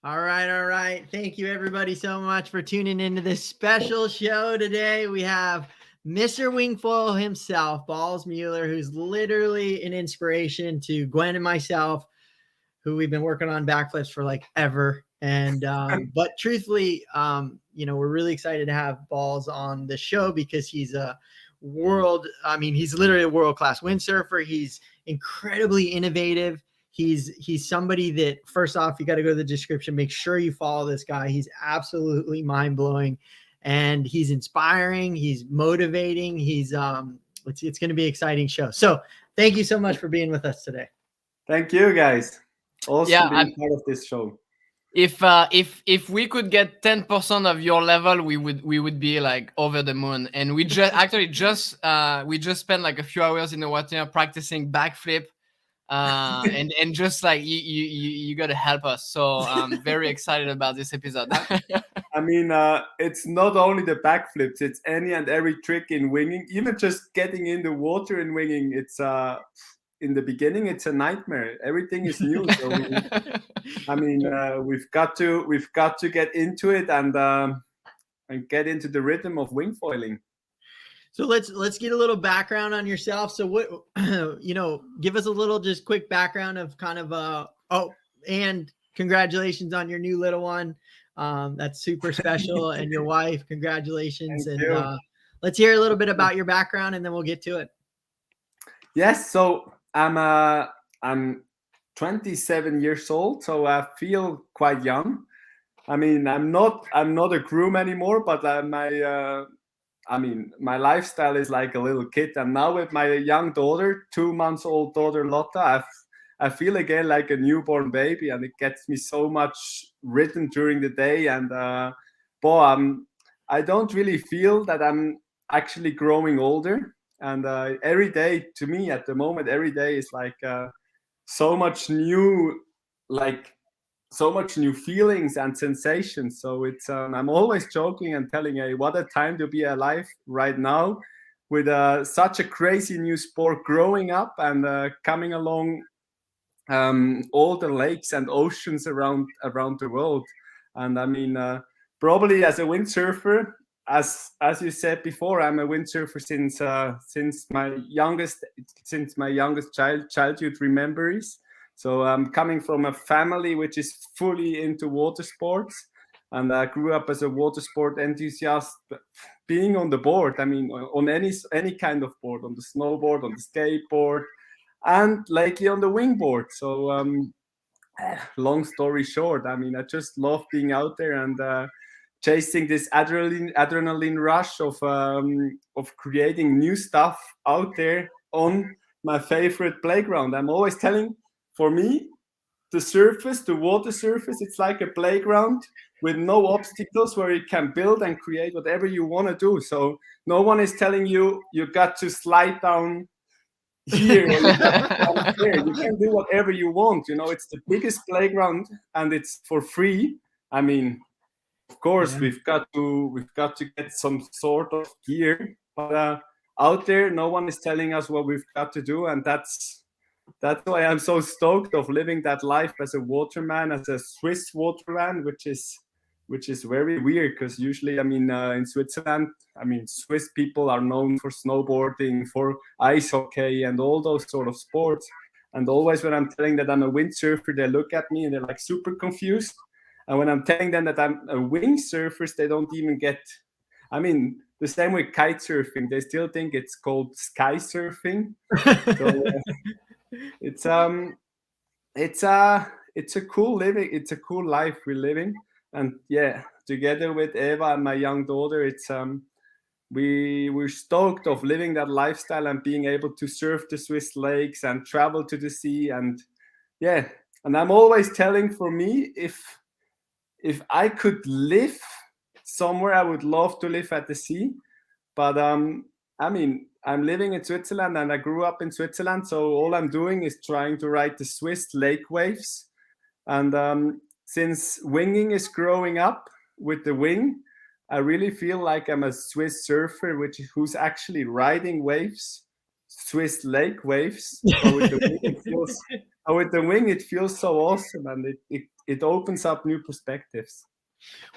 All right, all right. Thank you everybody so much for tuning into this special show today. We have Mr. Wingfoil himself, Balz Muller, who's literally an inspiration to Gwen and myself, who we've been working on backflips for like ever. And but truthfully, we're really excited to have Balz on the show because he's he's literally a world-class windsurfer. He's incredibly innovative. He's somebody that, first off, you got to go to the description, make sure you follow this guy. He's absolutely mind-blowing, and he's inspiring, he's motivating. He's it's going to be an exciting show. So thank you so much for being with us today. Thank you, guys. Awesome being part of this show. If we could get 10% of your level, we would be like over the moon. And we just spent like a few hours in the water practicing backflip, and just like you got to help us. So I'm very excited about this episode. I mean, it's not only the backflips; it's any and every trick in winging. Even just getting in the water and winging, it's in the beginning, it's a nightmare. Everything is new. So we've got to get into it and get into the rhythm of wingfoiling. So let's get a little background on yourself. So what, give us a little just quick background of kind of and congratulations on your new little one. That's super special. And your wife, congratulations. Thank and you. Let's hear a little bit about your background and then we'll get to it. Yes, so I'm 27 years old, so I feel quite young. I mean, I'm not a groom anymore, but my lifestyle is like a little kid. And now with my young daughter, 2 months old daughter Lotta, I feel again like a newborn baby, and it gets me so much rhythm during the day. And I don't really feel that I'm actually growing older. And every day, to me, at the moment, every day is like so much new feelings and sensations. So it's I'm always joking and telling, hey, what a time to be alive right now, with such a crazy new sport growing up and coming along all the lakes and oceans around the world. And I mean, probably as a windsurfer, as you said before, I'm a windsurfer since my youngest childhood memories. So I'm coming from a family which is fully into water sports, and I grew up as a water sport enthusiast, being on the board. I mean, on any kind of board, on the snowboard, on the skateboard, and lately on the wingboard. So long story short, I mean, I just love being out there and chasing this adrenaline rush of creating new stuff out there on my favorite playground. I'm always telling, for me, the water surface, it's like a playground with no obstacles, where you can build and create whatever you want to do. So no one is telling you got to slide down here or there. You can do whatever you want. It's the biggest playground and it's for free. I mean, of course, we've got to get some sort of gear, but out there, no one is telling us what we've got to do, and that's why I'm so stoked of living that life as a waterman, as a Swiss waterman, which is very weird, because usually, I mean, in Switzerland, I mean, Swiss people are known for snowboarding, for ice hockey, and all those sort of sports. And always when I'm telling that I'm a windsurfer, they look at me and they're like super confused. And when I'm telling them that I'm a windsurfer, they don't even get. I mean, the same with kite surfing. They still think it's called sky surfing. So, it's a cool living. It's a cool life we're living. And yeah, together with Eva and my young daughter, it's we're stoked of living that lifestyle and being able to surf the Swiss lakes and travel to the sea. And yeah, and I'm always telling, for me, if I could live somewhere, I would love to live at the sea. But I mean, I'm living in Switzerland and I grew up in Switzerland, so all I'm doing is trying to ride the Swiss lake waves. And since winging is growing up with the wing, I really feel like I'm a Swiss surfer, who's actually riding waves, Swiss lake waves. So with the wing, it feels so awesome, and it it opens up new perspectives.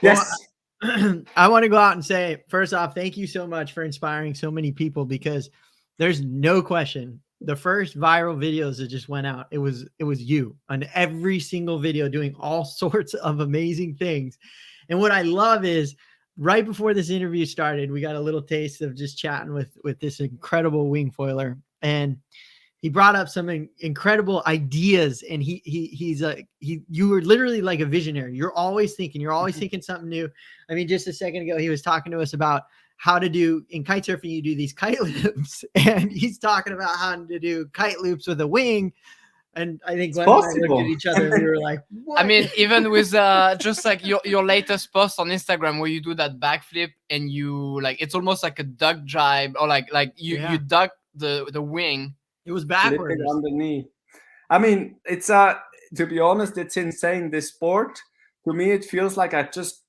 Well, Yes. I want to go out and say, first off, thank you so much for inspiring so many people, because there's no question the first viral videos that just went out, it was you on every single video doing all sorts of amazing things. And what I love is right before this interview started, we got a little taste of just chatting with this incredible wing foiler, and he brought up some incredible ideas, and you were literally like a visionary. You're always thinking something new. I mean, just a second ago, he was talking to us about how to do in kite surfing. You do these kite loops, and he's talking about how to do kite loops with a wing. And I think Gwen and I looked at each other and we were like, what? I mean, even with just like your latest post on Instagram where you do that backflip and you like, it's almost like a duck jibe, or like you duck the wing. It was backwards underneath. I mean, it's to be honest, it's insane. This sport, to me, it feels like I just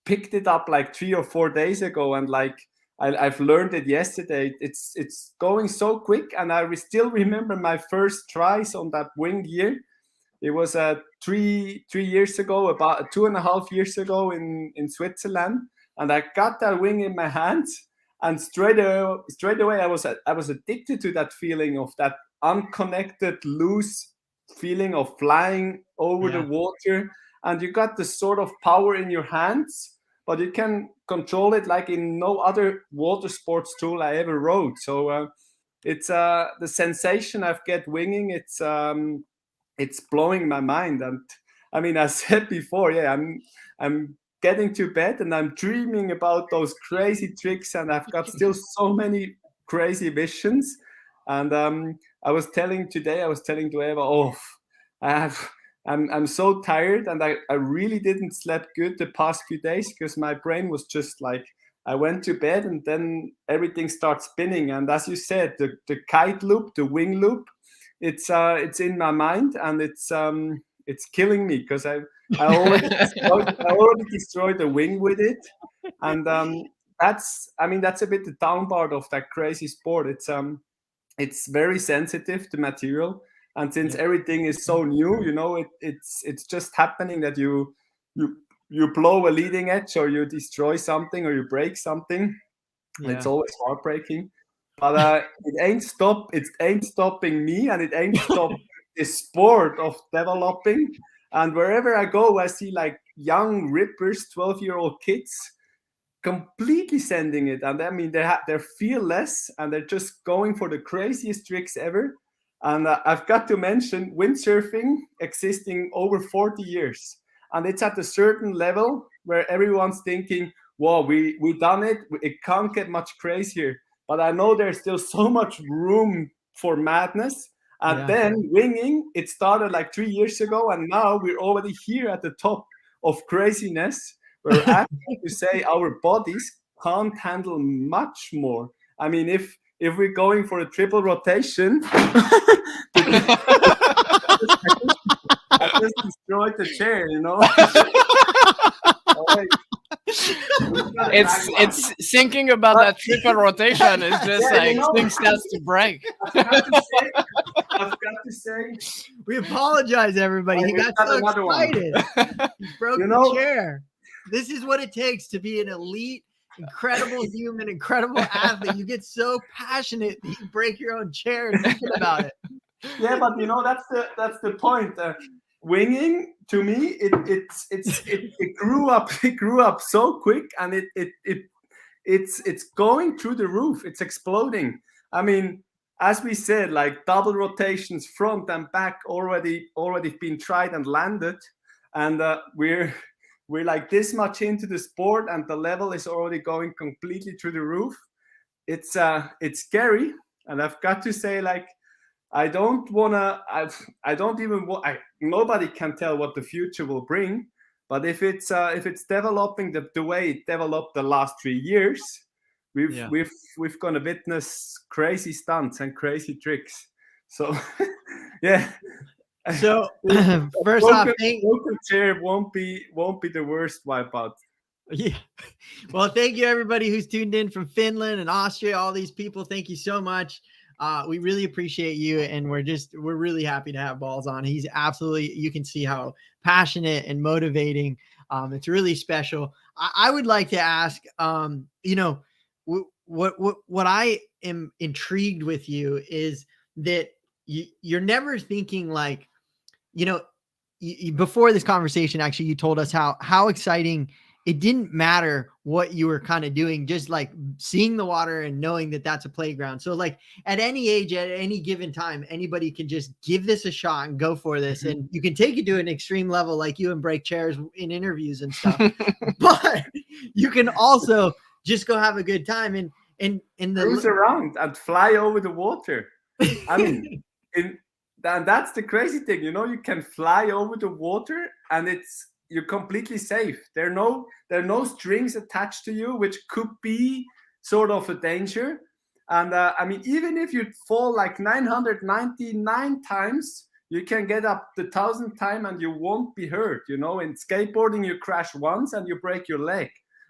picked it up like 3 or 4 days ago, and like I've learned it yesterday. It's going so quick, and I still remember my first tries on that wing gear. It was 3 years ago, about 2.5 years ago in Switzerland, and I got that wing in my hands. And straight away, I was addicted to that feeling of that unconnected, loose feeling of flying over the water. And you got the sort of power in your hands, but you can control it like in no other water sports tool I ever rode. So it's the sensation I've get winging. It's blowing my mind. And I mean, I said before, I'm getting to bed and I'm dreaming about those crazy tricks, and I've got still so many crazy visions. And I was telling to Eva, I'm so tired, and I really didn't sleep good the past few days, because my brain was just like, I went to bed and then everything starts spinning. And as you said, the kite loop, the wing loop, it's in my mind, and it's killing me, because I already destroyed the wing with it. And that's a bit the down part of that crazy sport. It's very sensitive to material, and since everything is so new, it's just happening that you blow a leading edge, or you destroy something, or you break something. It's always heartbreaking, but it ain't stopping me, and it ain't stopping the sport of developing. And wherever I go, I see like young rippers, 12-year-old kids, completely sending it. And I mean, they're fearless, and they're just going for the craziest tricks ever. And I've got to mention windsurfing existing over 40 years. And it's at a certain level where everyone's thinking, whoa, we done it. It can't get much crazier. But I know there's still so much room for madness. And then winging, it started like 3 years ago, and now we're already here at the top of craziness, where I have to say our bodies can't handle much more. I mean, if we're going for a triple rotation, I just destroyed the chair, It's thinking about that triple rotation is just things starts to break. I've got to say, we apologize, everybody. He got so excited. He broke the chair. This is what it takes to be an elite, incredible human, incredible athlete. You get so passionate that you break your own chair and thinking about it. Yeah, but that's the point. Winging, to me, it grew up so quick, and it's going through the roof. It's exploding. I mean, as we said, like double rotations front and back already been tried and landed, and we're like this much into the sport, and the level is already going completely through the roof. It's scary, and I've got to say, like, nobody can tell what the future will bring, but if it's developing the way it developed the last 3 years, we've gonna witness crazy stunts and crazy tricks. So yeah. So first off, local chair won't be the worst wipeout. Yeah. Well, thank you everybody who's tuned in from Finland and Austria, all these people. Thank you so much. We really appreciate you, and we're really happy to have Balz on. He's absolutely, you can see how passionate and motivating. It's really special. I would like to ask, you know, what I am intrigued with you is that you're never thinking like, you know, before this conversation, actually, you told us how exciting it didn't matter what you were kind of doing, just like seeing the water and knowing that that's a playground. So like at any age, at any given time, anybody can just give this a shot and go for this. And you can take it to an extreme level, like you and break chairs in interviews and stuff, but you can also just go have a good time and cruise around and fly over the water. I mean, that's the crazy thing, you know, you can fly over the water and you're completely safe. There are no strings attached to you, which could be sort of a danger. And I mean, even if you fall like 999 times, you can get up the 1000th time and you won't be hurt. You know, in skateboarding, you crash once and you break your leg.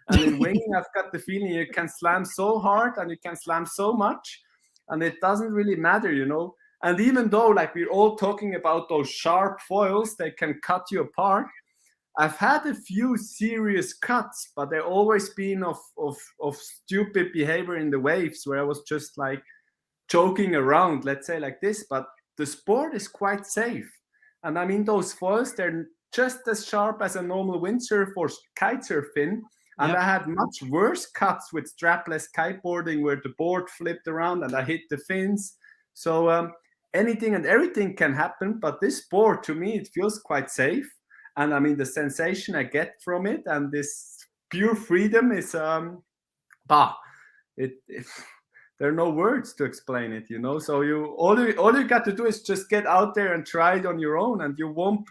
And in winging, I've got the feeling you can slam so hard and you can slam so much, and it doesn't really matter, you know. And even though, like, we're all talking about those sharp foils, they can cut you apart. I've had a few serious cuts, but they've always been of stupid behavior in the waves, where I was just like joking around, let's say like this. But the sport is quite safe. And I mean, those foils, they're just as sharp as a normal windsurf or kitesurf fin. And I had much worse cuts with strapless kiteboarding, where the board flipped around and I hit the fins. So anything and everything can happen. But this sport, to me, it feels quite safe. And I mean, the sensation I get from it and this pure freedom is, there are no words to explain it, you know. So all you got to do is just get out there and try it on your own, and you won't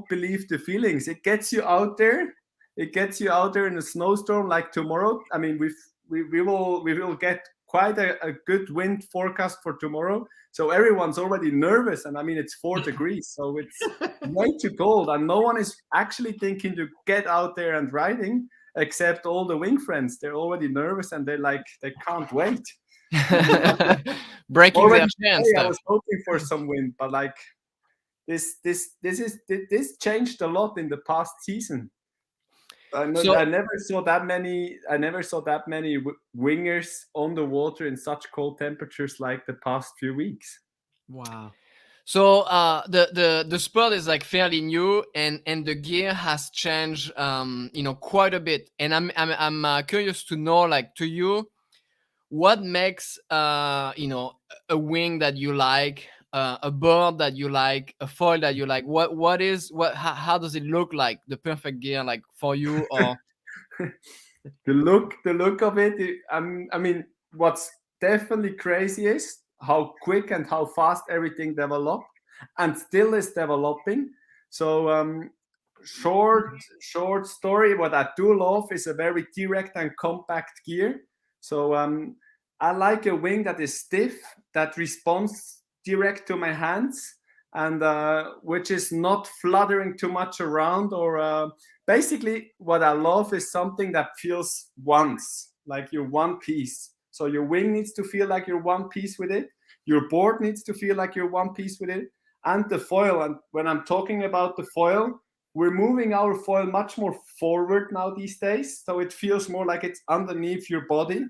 believe the feelings. It gets you out there. It gets you out there in a snowstorm like tomorrow. I mean, we will get quite a good wind forecast for tomorrow. So everyone's already nervous, and I mean, it's 4 degrees, so it's way too cold, and no one is actually thinking to get out there and riding, except all the wing friends. They're already nervous, and they can't wait. Breaking their chance. I was hoping for some wind, but like this changed a lot in the past season. I never saw that many wingers on the water in such cold temperatures like the past few weeks. Wow. So the sport is like fairly new, and the gear has changed quite a bit. And I'm curious to know, like, to you, what makes a wing that you like, a board that you like, a foil that you like? How does it look like, the perfect gear, like, for you? Or the look of it, I mean, what's definitely crazy is how quick and how fast everything developed and still is developing. So short story, what I do love is a very direct and compact gear. So I like a wing that is stiff, that responds direct to my hands, and which is not fluttering too much around, or basically what I love is something that feels once, like you're one piece. So your wing needs to feel like you're one piece with it, your board needs to feel like you're one piece with it, and the foil. And when I'm talking about the foil, we're moving our foil much more forward now these days, so it feels more like it's underneath your body.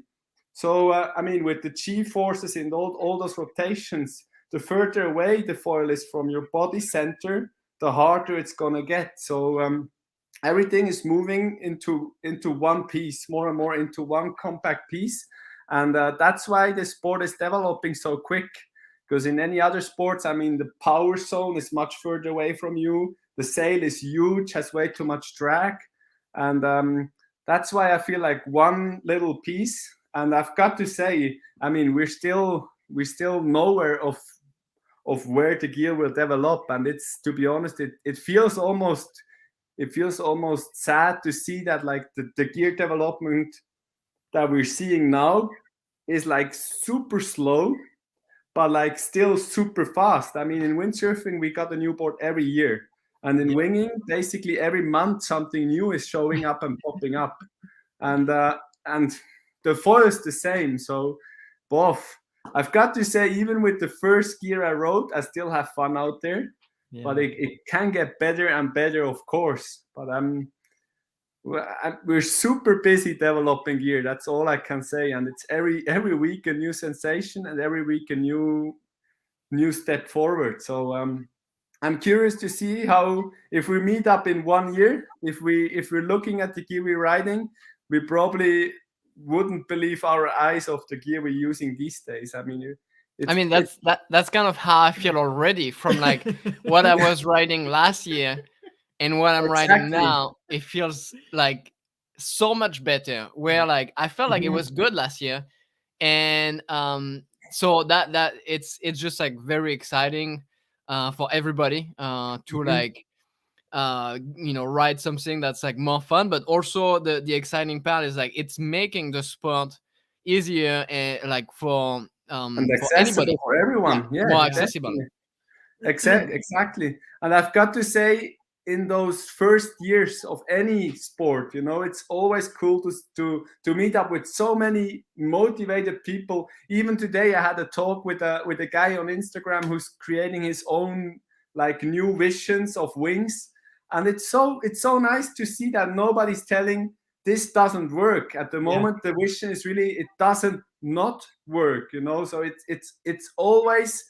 So I mean, with the G forces in all those rotations, the further away the foil is from your body center, the harder it's gonna get. So everything is moving into one piece, more and more into one compact piece, and that's why the sport is developing so quick. Because in any other sports, I mean, the power zone is much further away from you. The sail is huge, has way too much drag, and that's why I feel like one little piece. And I've got to say, I mean, we're still nowhere of where the gear will develop. And it's, to be honest, it feels almost sad to see that, like, the gear development that we're seeing now is like super slow, but like still super fast. I mean, in windsurfing, we got a new board every year. And in winging, basically every month something new is showing up and popping up. And the foil is the same. So both, I've got to say, even with the first gear I rode, I still have fun out there. Yeah. But it can get better and better, of course. But we're super busy developing gear. That's all I can say. And it's every week a new sensation, and every week a new step forward. So I'm curious to see how, if we meet up in 1 year, if we're looking at the gear we're riding, we probably wouldn't believe our eyes of the gear we're using these days. I mean, that's kind of how I feel already from like what I was riding last year and what I'm riding now. It feels like so much better. Where like I felt like it was good last year, and so that it's just like very exciting for everybody to like ride something that's like more fun. But also the exciting part is like it's making the sport easier and like for anybody, for everyone. Yeah, more accessible. Exactly. And I've got to say, in those first years of any sport, it's always cool to meet up with so many motivated people. Even today I had a talk with a guy on Instagram who's creating his own like new visions of wings, and it's so nice to see that nobody's telling this doesn't work at the moment. The vision is really, it doesn't not work, so it's always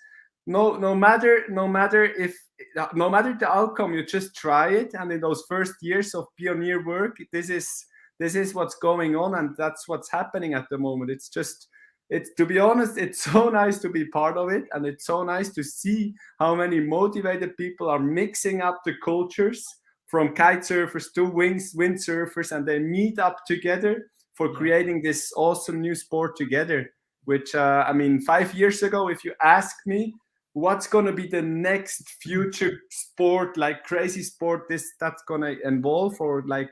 no matter the outcome, you just try it. And in those first years of pioneer work, this is what's going on, and that's what's happening at the moment. It's to be honest, it's so nice to be part of it, and it's so nice to see how many motivated people are mixing up the cultures from kite surfers to windsurfers, and they meet up together for creating this awesome new sport together. Which 5 years ago, if you asked me what's going to be the next future sport, like crazy sport that's going to evolve or like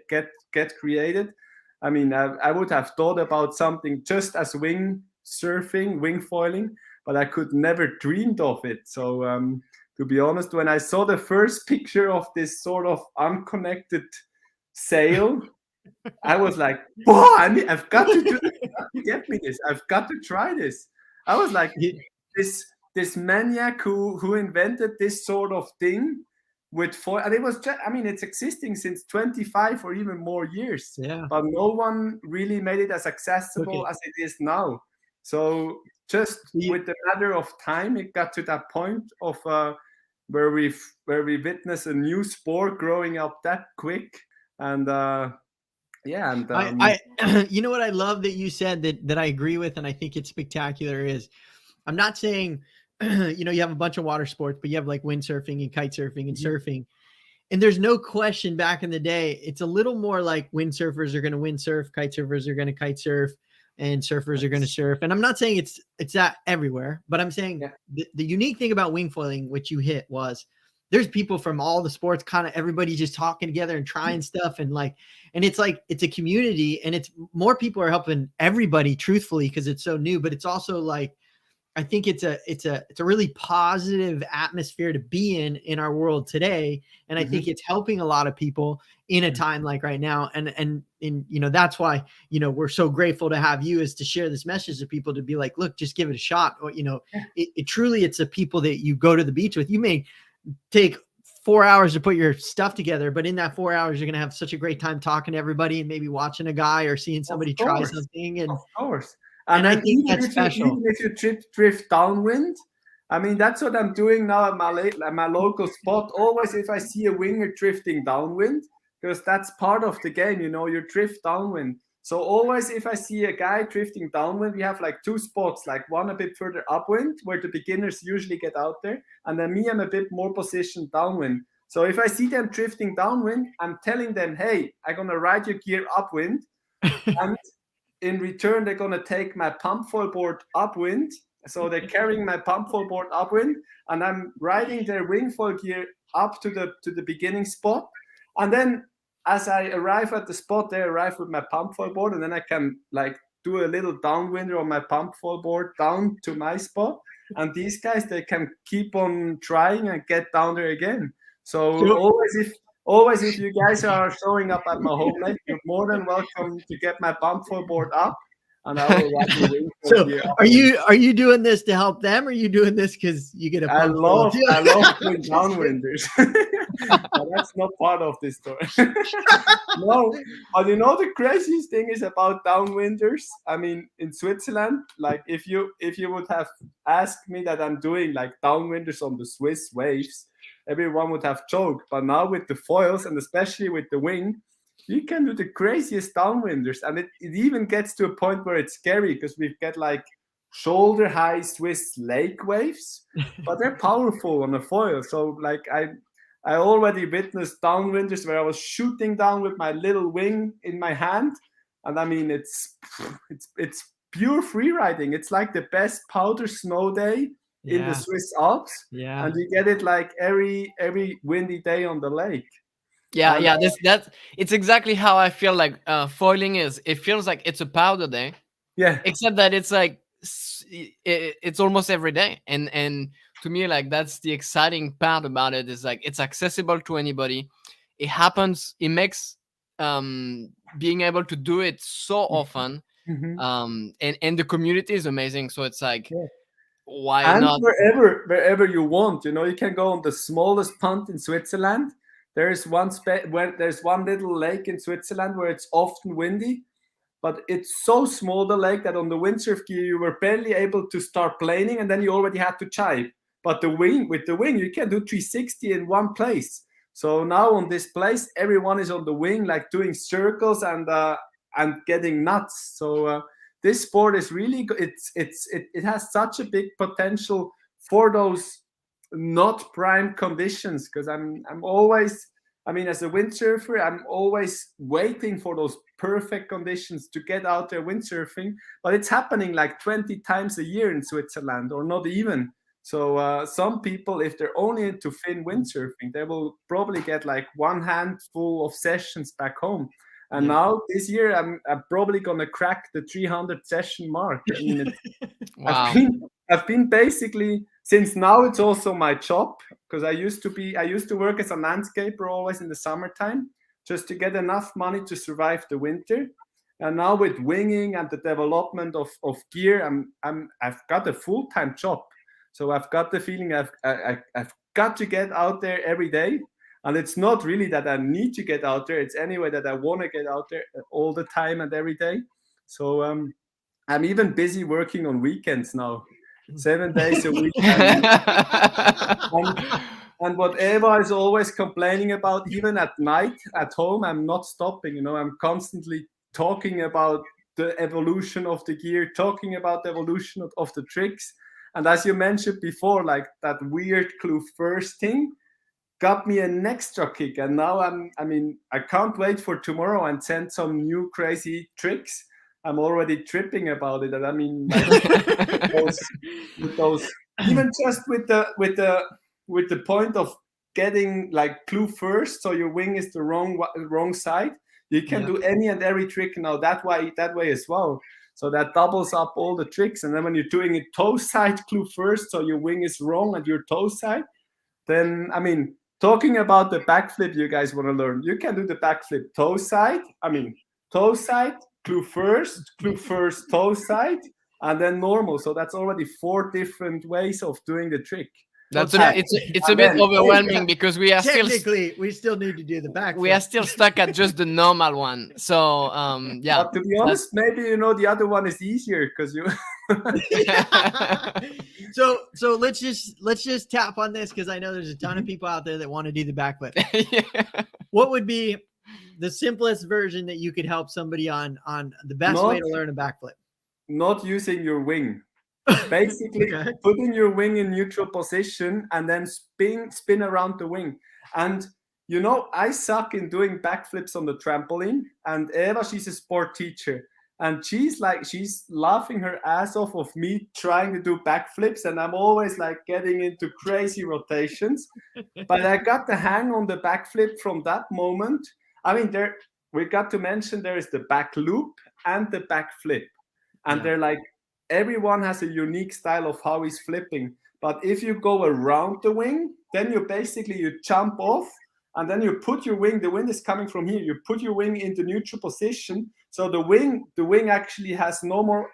get created, I would have thought about something just as wing surfing, wing foiling, but I could never dreamed of it. So to be honest, when I saw the first picture of this sort of unconnected sail, I was like, "Whoa! I've got to do this. Get me this. I've got to try this." I was like, this maniac who invented this sort of thing with foil, and it was just, it's existing since 25 or even more years. Yeah. But no one really made it as accessible as it is now. So just with the matter of time, it got to that point of where we witness a new sport growing up that quick. And I you know what I love that you said that I agree with, and I think it's spectacular, is I'm not saying you have a bunch of water sports, but you have like windsurfing and kite surfing and surfing, and there's no question back in the day it's a little more like windsurfers are going to windsurf, kite surfers are going to kite surf, and surfers are going to surf. And I'm not saying it's that everywhere, but I'm saying the unique thing about wing foiling, which you hit, was there's people from all the sports, kind of everybody just talking together and trying stuff, and it's like it's a community, and it's more people are helping everybody, truthfully, because it's so new. But it's also like, I think it's a really positive atmosphere to be in our world today, and I think it's helping a lot of people in a time like right now. And that's why we're so grateful to have you, is to share this message to people, to be like, look, just give it a shot. Or it truly, it's the people that you go to the beach with. You may take 4 hours to put your stuff together, but in that 4 hours, you're going to have such a great time talking to everybody, and maybe watching a guy or seeing somebody try something. And of course. And I think that's special. Even if you drift downwind, that's what I'm doing now at my local spot. Always, if I see a winger drifting downwind, because that's part of the game, you drift downwind. So always, if I see a guy drifting downwind, we have like two spots, like one a bit further upwind, where the beginners usually get out there, and then me, I'm a bit more positioned downwind. So if I see them drifting downwind, I'm telling them, hey, I'm gonna ride your gear upwind, and in return, they're gonna take my pump foil board upwind. So they're carrying my pump foil board upwind, and I'm riding their wing foil gear up to the beginning spot. And then as I arrive at the spot, they arrive with my pump foil board, and then I can like do a little downwinder on my pump foil board down to my spot. And these guys, they can keep on trying and get down there again. So always if you guys are showing up at my home lake, you're more than welcome to get my pump foil board up. and I will ride the wing for So gear. are you doing this to help them, or are you doing this because you get a I pump? love doing downwinders. But that's not part of this story. No, but you know the craziest thing is about downwinders. I mean, in Switzerland, like if you would have asked me that I'm doing like downwinders on the Swiss waves, everyone would have joked. But now with the foils and especially with the wing, you can do the craziest downwinders, and it even gets to a point where it's scary because we get like shoulder high Swiss lake waves, but they're powerful on a foil. So like I already witnessed downwinders where I was shooting down with my little wing in my hand, and I mean it's pure free riding. It's like the best powder snow day in the Swiss Alps, and you get it like every windy day on the lake. Yeah, that's it's exactly how I feel like foiling is. It feels like it's a powder day. Yeah. Except that it's like it's almost every day, and to me, like that's the exciting part about it, is like it's accessible to anybody. It happens. It makes being able to do it so often, and the community is amazing. So it's like, why not? Wherever you want, you know, you can go on the smallest pond in Switzerland. There's one little lake in Switzerland where it's often windy, but it's so small, the lake, that on the windsurf gear you were barely able to start planing, and then you already had to jibe. But with the wing, you can do 360 in one place. So now on this place, everyone is on the wing, like doing circles and getting nuts. So this sport is really good. It has such a big potential for those not prime conditions, because I'm always, I mean, as a windsurfer, I'm always waiting for those perfect conditions to get out there windsurfing. But it's happening like 20 times a year in Switzerland, or not even. So some people, if they're only into Finn windsurfing, they will probably get like one handful of sessions back home. And now this year, I'm probably gonna crack the 300 session mark. I mean, Wow. I've been basically, since now it's also my job, because I used to work as a landscaper always in the summertime, just to get enough money to survive the winter. And now with winging and the development of gear, I've got a full-time job. So I've got the feeling I've got to get out there every day. And it's not really that I need to get out there. It's anyway that I want to get out there all the time and every day. So I'm even busy working on weekends now, 7 days a week. And what Eva is always complaining about, even at night at home, I'm not stopping. You know, I'm constantly talking about the evolution of the gear, talking about the evolution of the tricks. And as you mentioned before, like that weird clue first thing got me an extra kick. And now I can't wait for tomorrow and send some new crazy tricks. I'm already tripping about it. And I mean, like, those even just with the point of getting like clue first, so your wing is the wrong side. You can do any and every trick now that way as well. So that doubles up all the tricks. And then when you're doing it toe side clue first, so your wing is wrong and your toe side, then I mean, talking about the backflip, you guys want to learn. You can do the backflip toe side. I mean, toe side, clue first, toe side, and then normal. So that's already 4 different ways of doing the trick. That's it's a bit overwhelming because we are we still need to do the backflip. We are still stuck at just the normal one. So yeah. But to be honest, maybe the other one is easier because you. So let's just tap on this, because I know there's a ton of people out there that want to do the backflip. What would be the simplest version that you could help somebody on the best way to learn a backflip? Not using your wing. Basically, putting your wing in neutral position and then spin around the wing. And you know, I suck in doing backflips on the trampoline. And Eva, she's a sport teacher. And she's laughing her ass off of me trying to do backflips, and I'm always like getting into crazy rotations. But I got the hang on the backflip from that moment. I mean, we got to mention there is the back loop and the backflip, and they're like, everyone has a unique style of how he's flipping. But if you go around the wing, then you jump off and then you put your wing, the wind is coming from here, you put your wing into neutral position, so the wing actually has no more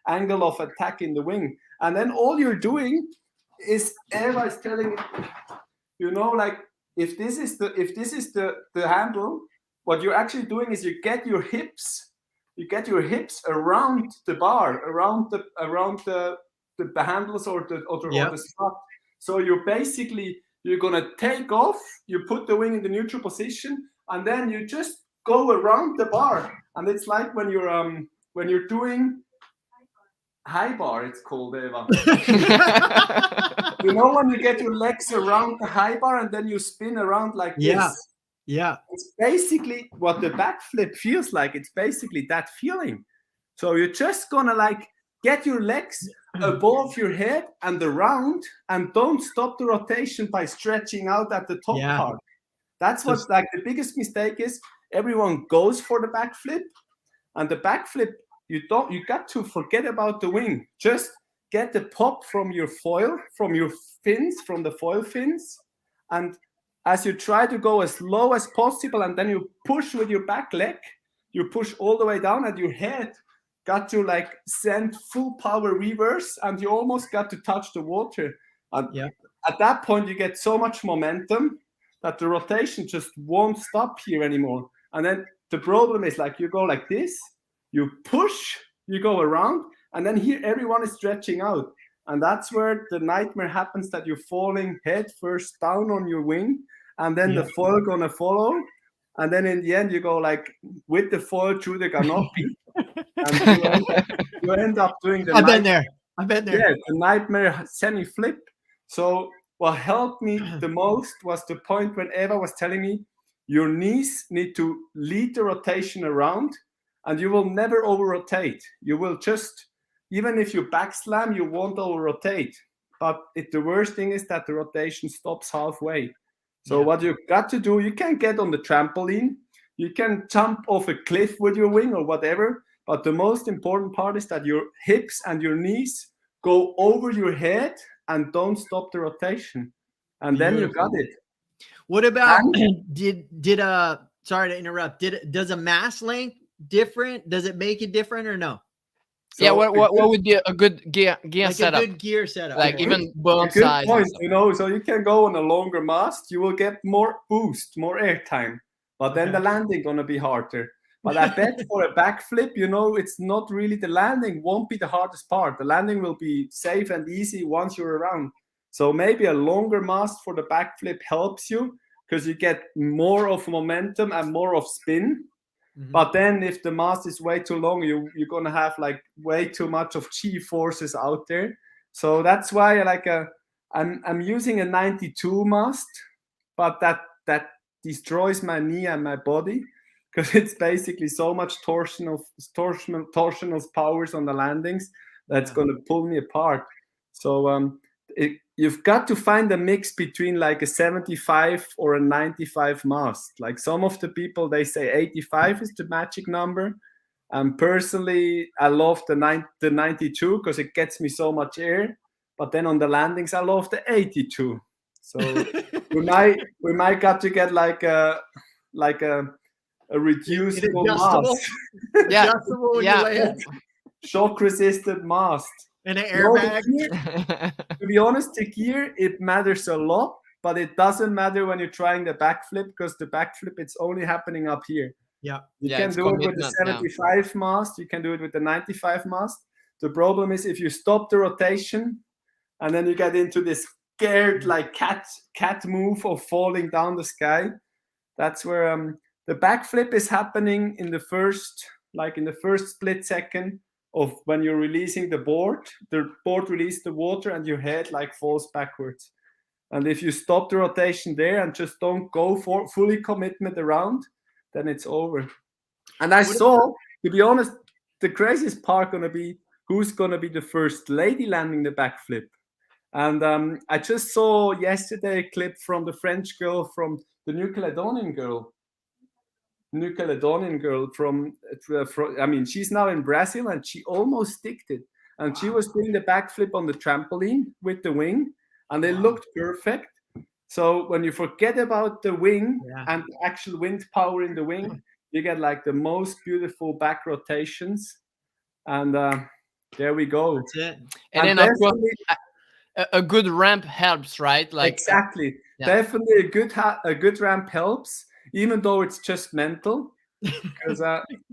angle of attack in the wing. And then all you're doing is, Eva is telling you, like, if this is the handle, what you're actually doing is you get your hips around the bar, around the handles or the strut. So you're gonna take off, you put the wing in the neutral position, and then you just go around the bar. And it's like when you're doing high bar, it's called, Eva. When you get your legs around the high bar and then you spin around like this. Yeah. It's basically what the backflip feels like. It's basically that feeling. So you're just gonna like get your legs above your head and around, and don't stop the rotation by stretching out at the top part. That's what's like the biggest mistake is. Everyone goes for the backflip, and the backflip, you got to forget about the wing. Just get the pop from your foil, from your fins, from the foil fins, and as you try to go as low as possible, and then you push with your back leg, you push all the way down, and your head got to like send full power reverse, and you almost got to touch the water. And at that point, you get so much momentum that the rotation just won't stop here anymore. And then the problem is, like, you go like this, you push, you go around, and then here everyone is stretching out. And that's where the nightmare happens, that you're falling head first down on your wing, and then the foil gonna follow. And then in the end, you go like with the foil through the canopy. And you end up doing the I've been there. Yeah, the nightmare semi-flip. So what helped me the most was the point when Eva was telling me, your knees need to lead the rotation around, and you will never over-rotate. You will just, even if you back slam, you won't over-rotate. But the worst thing is that the rotation stops halfway. So what you got to do, you can get on the trampoline, you can jump off a cliff with your wing or whatever, but the most important part is that your hips and your knees go over your head and don't stop the rotation. And then you got it. What about, sorry to interrupt, does a mast length different? Does it make it different or no? So what would be a good gear like setup? A good gear setup. Like even bone size. Point, so you can go on a longer mast, you will get more boost, more air time, but then the landing gonna be harder. But I bet for a backflip, it's not really, the landing won't be the hardest part. The landing will be safe and easy once you're around. So maybe a longer mast for the backflip helps you because you get more of momentum and more of spin. Mm-hmm. But then if the mast is way too long, you're going to have like way too much of G forces out there. So that's why I'm using a 92 mast, but that destroys my knee and my body because it's basically so much torsional powers on the landings that's going to pull me apart. So you've got to find a mix between like a 75 or a 95 mast. Like some of the people, they say 85 is the magic number. And personally, I love the 92 because it gets me so much air. But then on the landings, I love the 82. So we might got to get like a reducible mast. Yeah. Shock resistant mast. And an airbag. To be honest, the gear, it matters a lot, but it doesn't matter when you're trying the backflip because the backflip, it's only happening up here. Yeah. You can do it with the 75 mast, you can do it with the 95 mast. The problem is if you stop the rotation and then you get into this scared like cat move of falling down the sky, that's where the backflip is happening in the first split second of when you're releasing the board releases the water and your head like falls backwards. And if you stop the rotation there and just don't go for fully commitment around, then it's over. And I saw, to be honest, the craziest part gonna be who's gonna be the first lady landing the backflip. And I just saw yesterday a clip from the French girl, from the New Caledonian girl from I mean, she's now in Brazil and she almost sticked it. And she was doing the backflip on the trampoline with the wing and it looked perfect. So when you forget about the wing Yeah. and actual wind power in the wing, you get like the most beautiful back rotations. And there we go. That's it. And then of course, a good ramp helps, right? Like exactly, yeah. definitely a good ramp helps, even though it's just mental, because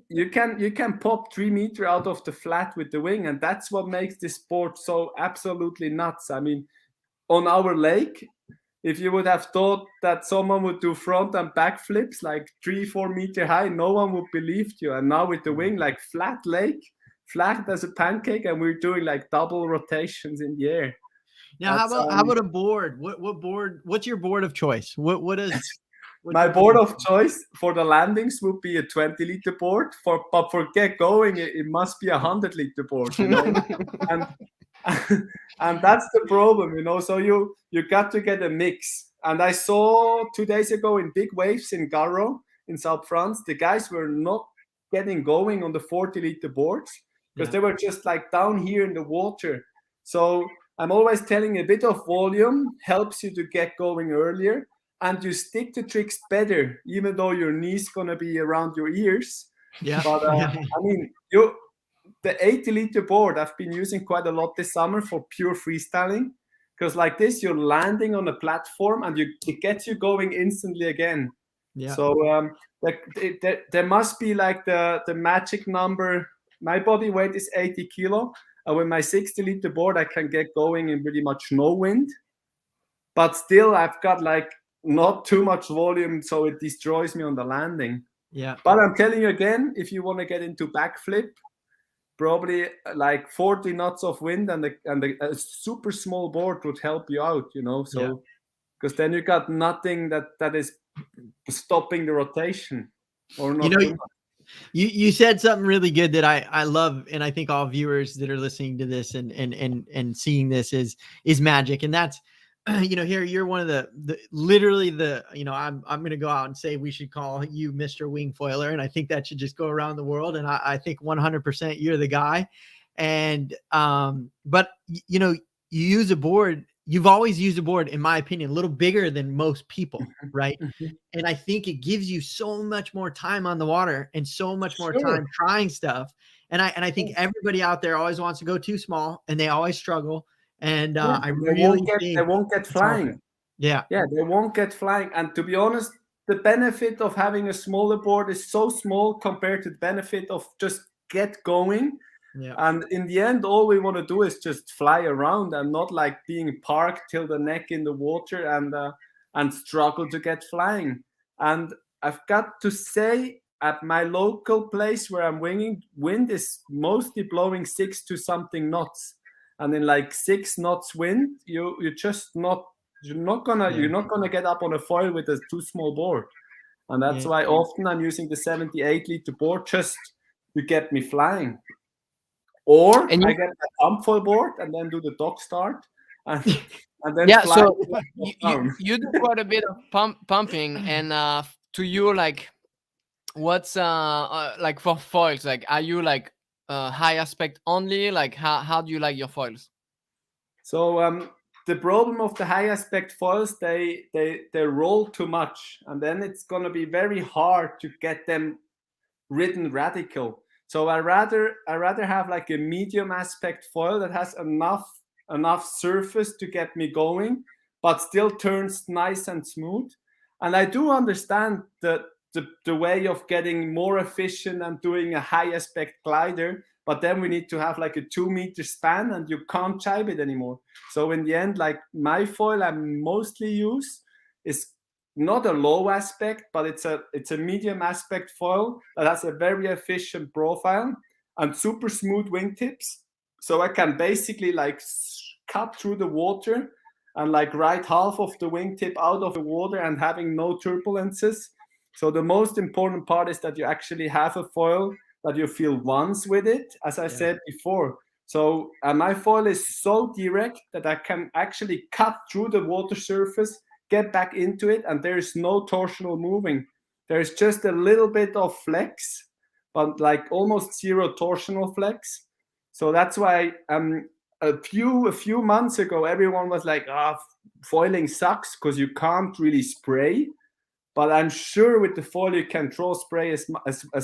you can pop 3 meters out of the flat with the wing, and that's what makes this sport so absolutely nuts. I mean, on our lake, if you would have thought that someone would do front and back flips like 3-4 meter high, no one would believe you. And now with the wing, like flat lake, flat as a pancake, and we're doing like double rotations in the air. Now, how about a board? What board? What's your board of choice? What is my board of choice for the landings would be a 20-liter board. But for get going, it must be a 100-liter board, you know. and that's the problem, you know. So you got to get a mix. And I saw 2 days ago in big waves in Garot in South France, the guys were not getting going on the 40-liter boards because they were just like down here in the water. So I'm always telling a bit of volume helps you to get going earlier, and you stick to tricks better, even though your knee's gonna be around your ears. Yeah. But I mean, the 80-liter board I've been using quite a lot this summer for pure freestyling, because like this, you're landing on a platform and it gets you going instantly again. Yeah. So there must be like the magic number. My body weight is 80 kilo. And with my 60-liter board, I can get going in pretty much no wind. But still, I've got like not too much volume, so it destroys me on the landing. Yeah. But I'm telling you again, if you want to get into backflip, probably like 40 knots of wind and a super small board would help you out, you know. So because then you got nothing that is stopping the rotation or not. You know, you said something really good that I love, and I think all viewers that are listening to this and seeing this is magic, and that's you know, here you're one of the literally the, you know, I'm going to go out and say we should call you Mr. Wingfoiler, and I think that should just go around the world, and I think 100% you're the guy. And but you know, you use a board. You've always used a board, in my opinion, a little bigger than most people, right? And I think it gives you so much more time on the water and so much more time trying stuff. And I think everybody out there always wants to go too small, and they always struggle. And I really think they won't get flying. Yeah, they won't get flying. And to be honest, the benefit of having a smaller board is so small compared to the benefit of just get going. Yeah. And in the end, all we want to do is just fly around and not like being parked till the neck in the water and struggle to get flying. And I've got to say, at my local place where I'm winging, wind is mostly blowing 6 to something knots. And in like 6 knots wind, you're not gonna get up on a foil with a too small board. And that's why often I'm using the 78-liter board just to get me flying. Or I get a pump foil board and then do the dog start and then fly. So you do quite a bit of pumping, and to you, like, what's like for foils, like, are you like high aspect only? Like, how do you like your foils? So the problem of the high aspect foils, they roll too much, and then it's gonna be very hard to get them ridden radical. So I rather have like a medium aspect foil that has enough surface to get me going, but still turns nice and smooth. And I do understand the way of getting more efficient and doing a high aspect glider, but then we need to have like a 2-meter span, and you can't jibe it anymore. So in the end, like my foil I mostly use is not a low aspect, but it's a medium aspect foil that has a very efficient profile and super smooth wingtips. So I can basically like cut through the water and like ride half of the wingtip out of the water and having no turbulences. So the most important part is that you actually have a foil that you feel once with it, as I said before. So my foil is so direct that I can actually cut through the water surface, get back into it, and there is no torsional moving. There's just a little bit of flex, but like almost zero torsional flex. So that's why a few months ago, everyone was like, foiling sucks because you can't really spray. But I'm sure with the foil you can draw spray as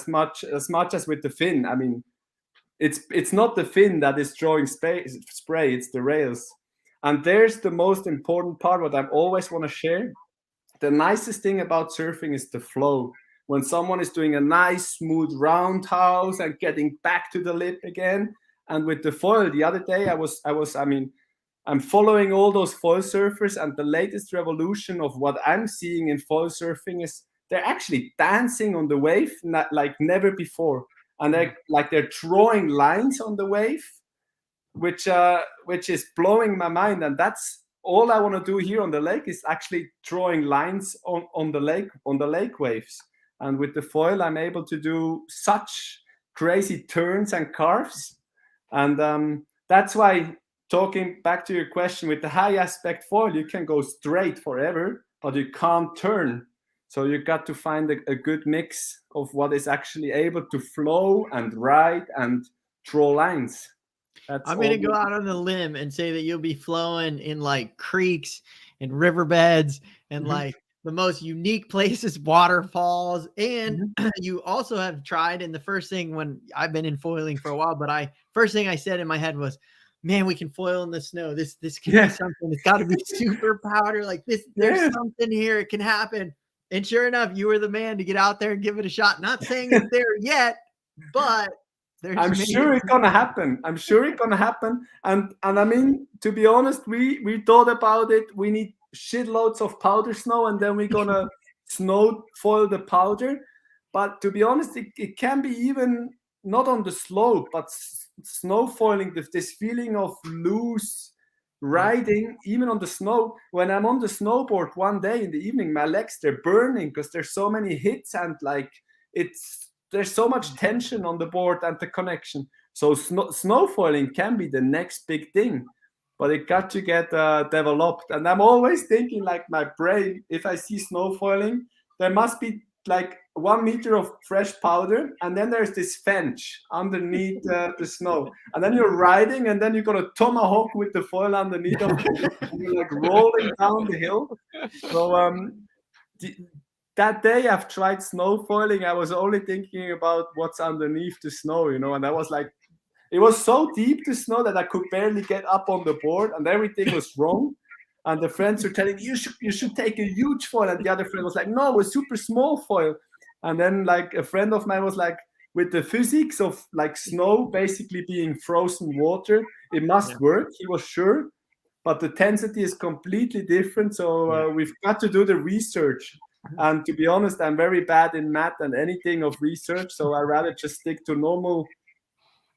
much as with the fin. I mean, it's not the fin that is drawing spray, it's the rails. And there's the most important part, what I always want to share. The nicest thing about surfing is the flow. When someone is doing a nice smooth roundhouse and getting back to the lip again. And with the foil, the other day I'm following all those foil surfers, and the latest revolution of what I'm seeing in foil surfing is they're actually dancing on the wave like never before. And they're drawing lines on the wave, which is blowing my mind. And that's all I want to do here on the lake, is actually drawing lines on the lake waves. And with the foil, I'm able to do such crazy turns and carves. And that's why, talking back to your question, with the high aspect foil, you can go straight forever, but you can't turn. So you got to find a good mix of what is actually able to flow and ride and draw lines. I'm going to go out on a limb and say that you'll be flowing in like creeks and riverbeds and like the most unique places, waterfalls. And you also have tried, and the first thing, when I've been in foiling for a while, but first thing I said in my head was, man, we can foil in the snow. This can be something. It's got to be super powder like this. There's something here. It can happen. And sure enough, you were the man to get out there and give it a shot. Not saying it's there yet, but I'm sure it's gonna happen. I'm sure it's gonna happen. And I mean, to be honest, we thought about it. We need shitloads of powder snow, and then we're gonna snow foil the powder. But to be honest, it can be even not on the slope, but snow foiling, this feeling of loose riding, even on the snow. When I'm on the snowboard one day in the evening, my legs, they're burning because there's so many hits, and like there's so much tension on the board and the connection. So snow foiling can be the next big thing, but it got to get developed. And I'm always thinking, like, my brain, if I see snow foiling, there must be like 1 meter of fresh powder, and then there's this fence underneath the snow, and then you're riding, and then you're gonna tomahawk with the foil underneath of it, and you're like rolling down the hill. So that day I've tried snow foiling, I was only thinking about what's underneath the snow, and I was like, it was so deep, the snow, that I could barely get up on the board, and everything was wrong. And the friends were telling me, you should take a huge foil. And the other friend was like, no, a super small foil. And then like a friend of mine was like, with the physics of like snow basically being frozen water, it must work. He was sure, but the density is completely different. So we've got to do the research. And to be honest, I'm very bad in math and anything of research. So I rather just stick to normal,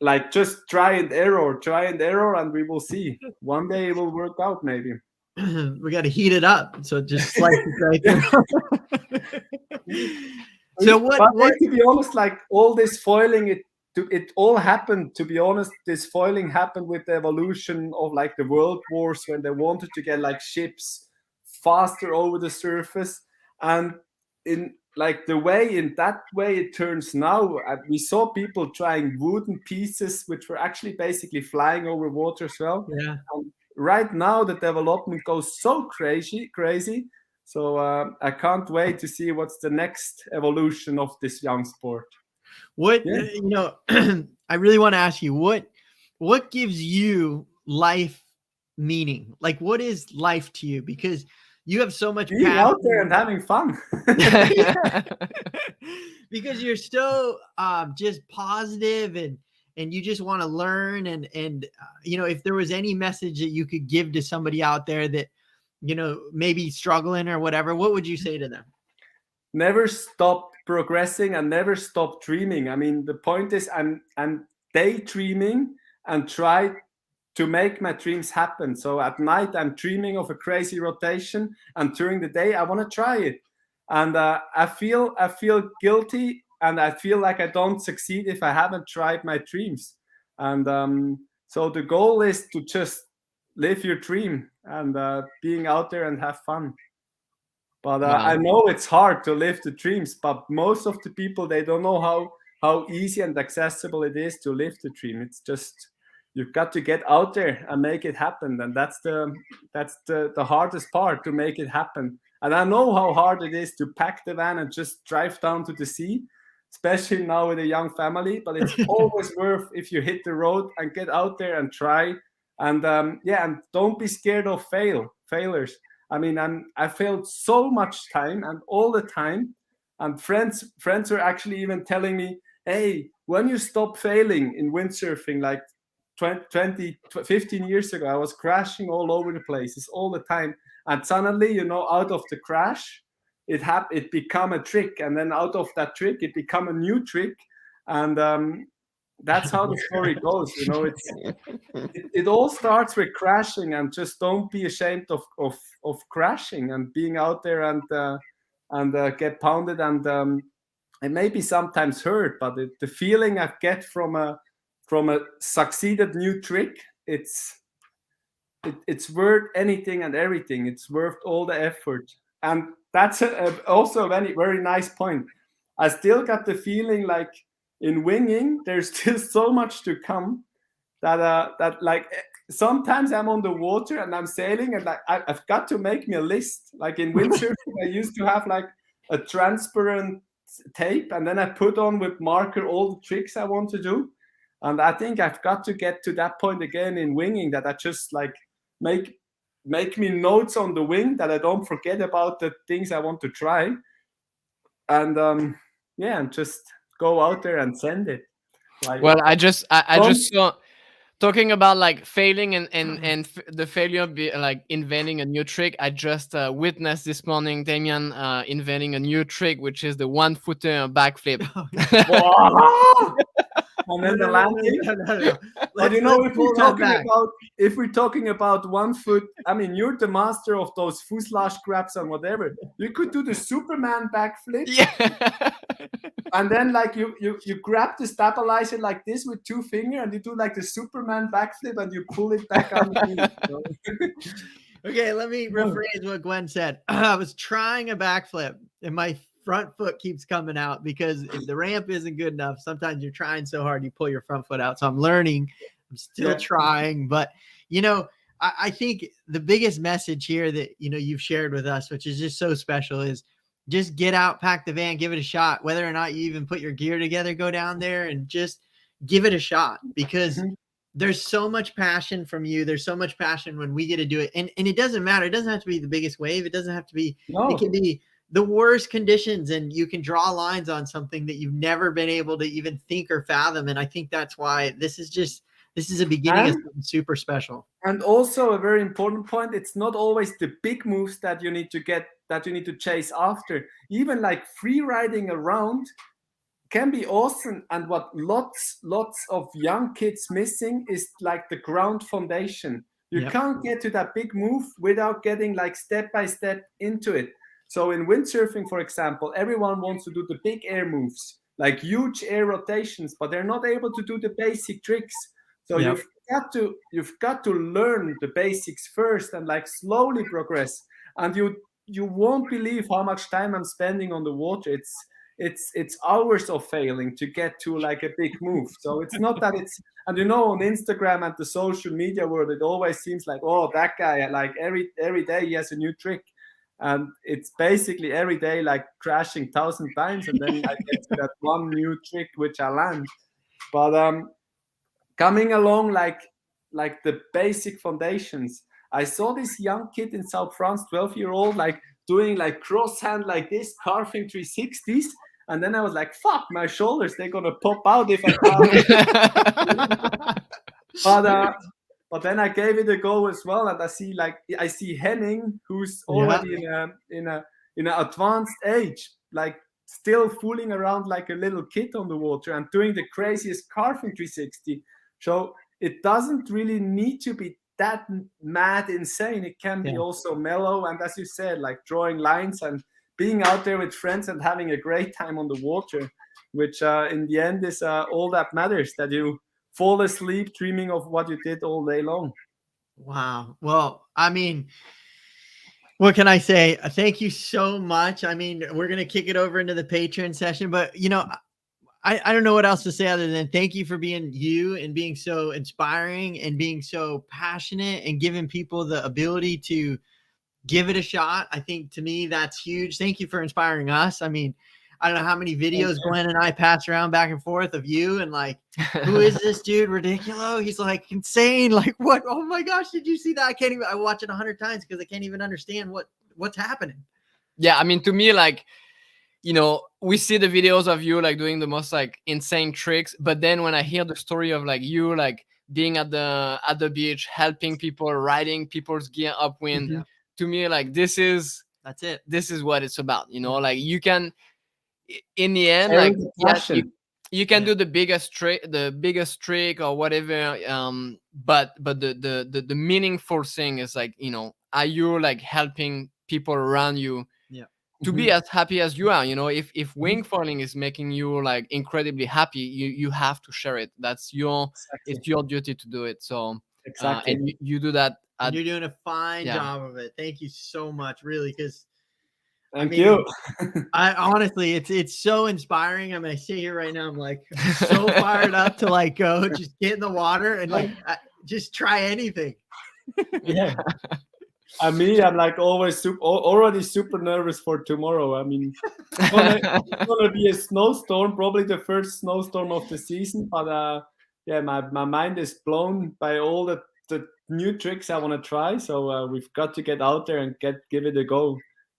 like just try and error, and we will see. One day it will work out, maybe. We got to heat it up, so it just slices right there. So what? To be honest, like all this foiling, it all happened. To be honest, this foiling happened with the evolution of like the world wars, when they wanted to get like ships faster over the surface, and in that way it turns now. We saw people trying wooden pieces, which were actually basically flying over water as well. Yeah. Right now the development goes so crazy. So I can't wait to see what's the next evolution of this young sport. What I really want to ask you, what gives you life meaning? Like, what is life to you? Because you have so much being out there and having fun. Because you're so just positive, and you just want to learn, and if there was any message that you could give to somebody out there that maybe struggling or whatever, what would you say to them? Never stop progressing and never stop dreaming. I mean, the point is I'm daydreaming and try to make my dreams happen. So at night I'm dreaming of a crazy rotation, and during the day I want to try it. And I feel guilty, and I feel like I don't succeed if I haven't tried my dreams. And so the goal is to just live your dream and being out there and have fun. But I know it's hard to live the dreams, but most of the people, they don't know how easy and accessible it is to live the dream. It's just you've got to get out there and make it happen. And that's the hardest part, to make it happen. And I know how hard it is to pack the van and just drive down to the sea, especially now with a young family. But it's always worth if you hit the road and get out there and try. And and don't be scared of failures. I mean, I failed so much time and all the time. And friends were actually even telling me, hey, when you stop failing in windsurfing, like 15 years ago, I was crashing all over the places all the time. And suddenly, you know, out of the crash, it become a trick. And then out of that trick, it become a new trick. And that's how the story goes. You know, it all starts with crashing, and just don't be ashamed of crashing and being out there and get pounded and maybe sometimes hurt. But the feeling I get from a succeeded new trick, it's worth anything and everything. It's worth all the effort. And that's also a very, very nice point. I still got the feeling like in winging, there's still so much to come that like sometimes I'm on the water and I'm sailing and like I've got to make me a list. Like in windsurfing, I used to have like a transparent tape, and then I put on with marker all the tricks I want to do. And I think I've got to get to that point again in winging, that I just like make me notes on the wing, that I don't forget about the things I want to try. And and just go out there and send it. Like, well, I just saw, talking about like failing and the failure like inventing a new trick. I just witnessed this morning Damien inventing a new trick, which is the 1-footer backflip. And then the landing. No. But you know, if we're talking about 1 foot, I mean, you're the master of those fuselage grabs and whatever. You could do the Superman backflip. Yeah. And then like you grab the stabilizer like this with 2 fingers, and you do like the Superman backflip, and you pull it back underneath. Okay, let me rephrase what Gwen said. I was trying a backflip and my front foot keeps coming out, because if the ramp isn't good enough, sometimes you're trying so hard you pull your front foot out. So I'm learning, I'm still trying, but you know, I think the biggest message here that, you know, you've shared with us, which is just so special, is just get out, pack the van, give it a shot. Whether or not you even put your gear together, go down there and just give it a shot, because there's so much passion from you. There's so much passion when we get to do it. And it doesn't matter. It doesn't have to be the biggest wave. It doesn't have to be, it can be the worst conditions, and you can draw lines on something that you've never been able to even think or fathom. And I think that's why this is a beginning of something super special. And also a very important point, it's not always the big moves that you need to chase after. Even like free riding around can be awesome. And what lots of young kids missing is like the ground foundation. You can't get to that big move without getting like step by step into it. So in windsurfing, for example, everyone wants to do the big air moves, like huge air rotations, but they're not able to do the basic tricks. So you've got to learn the basics first and like slowly progress. And you won't believe how much time I'm spending on the water. It's hours of failing to get to like a big move. So it's not that it's, and you know, on Instagram and the social media world, it always seems like, oh, that guy, like every day he has a new trick. And it's basically every day like crashing 1,000 times, and then I get to that one new trick which I land. But coming along like the basic foundations, I saw this young kid in South France, 12-year-old, like doing like cross hand like this, carving 360s, and then I was like, fuck, my shoulders, they're gonna pop out if I can't. But then I gave it a go as well, and I see Henning, who's already in an advanced age, like still fooling around like a little kid on the water and doing the craziest carving 360. So it doesn't really need to be that mad insane. It can be also mellow, and as you said, like drawing lines and being out there with friends and having a great time on the water, which in the end is all that matters, that you fall asleep dreaming of what you did all day long. Wow. Well, I mean, what can I say? Thank you so much. I mean, we're going to kick it over into the Patreon session, but you know, I don't know what else to say other than thank you for being you and being so inspiring and being so passionate and giving people the ability to give it a shot. I think to me, that's huge. Thank you for inspiring us. I mean, I don't know how many videos Gwen and I pass around back and forth of you and like, who is this dude? Ridiculo. He's like insane. Like what? Oh my gosh. Did you see that? I watch it 100 times because I can't even understand what's happening. Yeah. I mean, to me, like, you know, we see the videos of you like doing the most like insane tricks, but then when I hear the story of like you like being at the beach, helping people, riding people's gear upwind, to me, like that's it. This is what it's about, you know. Like you can, in the end, like you can do the biggest trick or whatever, but the meaningful thing is like, you know, are you like helping people around you to be as happy as you are? You know, if wing foiling is making you like incredibly happy, you have to share it. That's it's your duty to do it. So and you do that. You're doing a fine job of it. Thank you so much, really, because Thank you. I honestly, it's so inspiring. I mean, I sit here right now, I'm like so fired up to like go just get in the water and like just try anything. Yeah. I'm like always already super nervous for tomorrow. I mean, it's gonna be a snowstorm, probably the first snowstorm of the season. But yeah, my mind is blown by all the new tricks I want to try. So we've got to get out there and give it a go.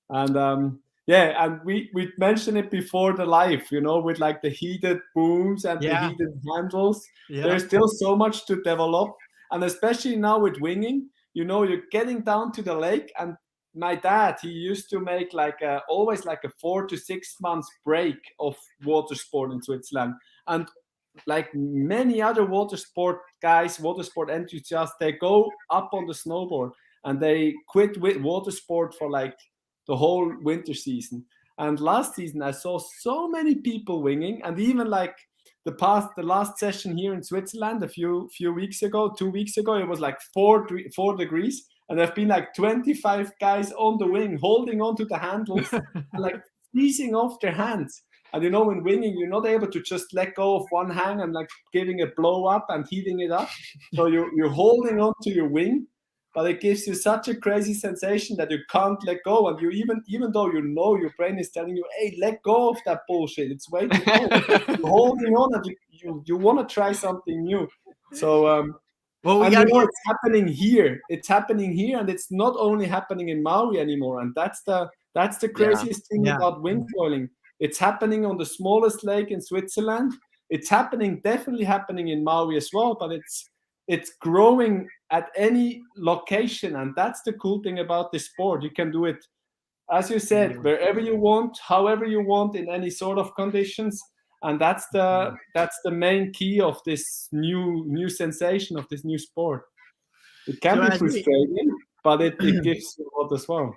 And yeah, and we mentioned it before the live, you know, with like the heated booms and the heated handles. There's still so much to develop, and especially now with winging. You know, you're getting down to the lake, and my dad, he used to make like always like a 4 to 6 months break of water sport in Switzerland. And like many other water sport guys, water sport enthusiasts, they go up on the snowboard and they quit with water sport for like the whole winter season. And last season, I saw so many people winging, and even like the last session here in Switzerland a few weeks ago, 2 weeks ago, it was like 4 degrees, and there've been like 25 guys on the wing holding onto the handles and like freezing off their hands. And you know, in winging, you're not able to just let go of one hand and like giving a blow up and heating it up. So you're holding onto your wing, but it gives you such a crazy sensation that you can't let go. And you even though you know your brain is telling you, hey, let go of that bullshit, it's way too cold. You're holding on and you want to try something new. So it's happening here. It's happening here, and it's not only happening in Maui anymore. And that's the craziest thing about wing foiling. It's happening on the smallest lake in Switzerland. It's definitely happening in Maui as well, but it's growing at any location, and that's the cool thing about this sport. You can do it, as you said, wherever you want, however you want, in any sort of conditions, and that's the main key of this new sensation of this new sport. It can be frustrating, but it gives you a lot as well.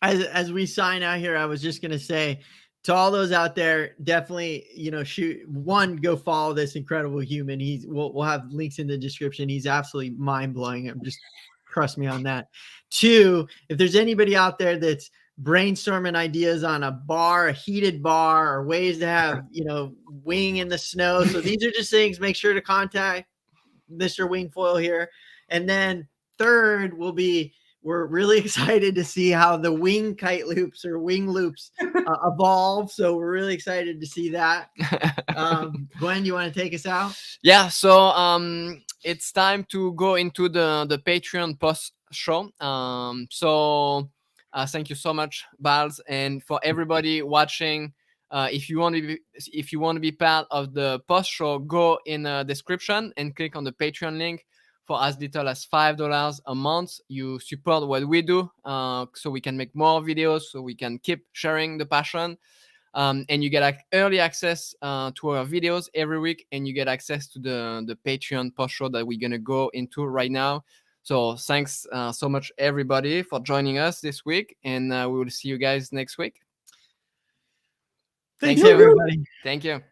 As we sign out here, I was just gonna say, to all those out there, definitely, you know, go follow this incredible human. We'll have links in the description. He's absolutely mind-blowing. Just trust me on that. 2, if there's anybody out there that's brainstorming ideas on a heated bar, or ways to have, you know, wing in the snow. So these are just things, make sure to contact Mr. Wingfoil here. And then 3rd will be, we're really excited to see how the wing kite loops or wing loops evolve. So we're really excited to see that. Gwen, you want to take us out? Yeah. So it's time to go into the Patreon post show. So thank you so much, Balz, and for everybody watching. If you want to be part of the post show, go in the description and click on the Patreon link. For as little as $5 a month, you support what we do, so we can make more videos, so we can keep sharing the passion. And you get early access to our videos every week, and you get access to the Patreon post show that we're gonna go into right now. So thanks so much, everybody, for joining us this week, and we will see you guys next week. Thanks, everybody. Thank you.